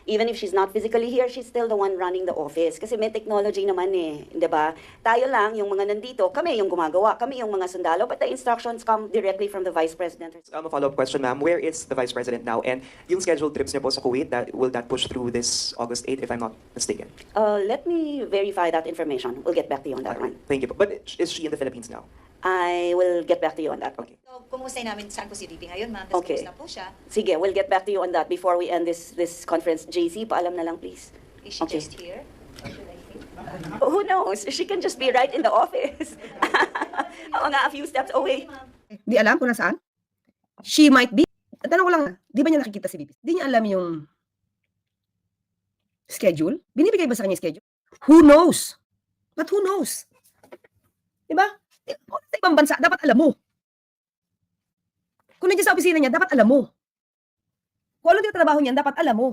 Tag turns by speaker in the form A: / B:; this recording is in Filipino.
A: Even if she's not physically here, she's still the one running the office. Kasi may technology naman eh, di ba? Tayo lang, yung mga nandito, kami yung gumagawa, kami yung mga sundalo, but the instructions come directly from the Vice President.
B: A follow-up question, ma'am. Where is the Vice President now? And yung scheduled trips niya po sa Kuwait, will that push through this August 8, if I'm not mistaken?
A: Let me verify that information. We'll get back to you on that one.
B: Thank you po. But is she in the Philippines now?
A: I will get back to you on that.
B: Okay.
C: So, kumusta namin saan po si VP ngayon, ma'am? Tapos
A: Okay.
C: kumusta po siya?
A: Sige, we'll get back to you on that before we end this conference. JC, paalam na lang please.
C: Is she
A: Okay.
C: just here? Or should I say?
A: Who knows? She can just be right in the office. Oo nga, a few steps away.
D: Di alam kung nasaan. She might be. Tanong ko lang, di ba niya nakikita si VP? Di niya alam yung schedule? Binibigay ba sa kanya yung schedule? Who knows? But who knows? Di ba? Sa ibang bansa, dapat alam mo. Kung nandiyan sa opisina niya, dapat alam mo. Kung ano yung trabaho niya, dapat alam mo.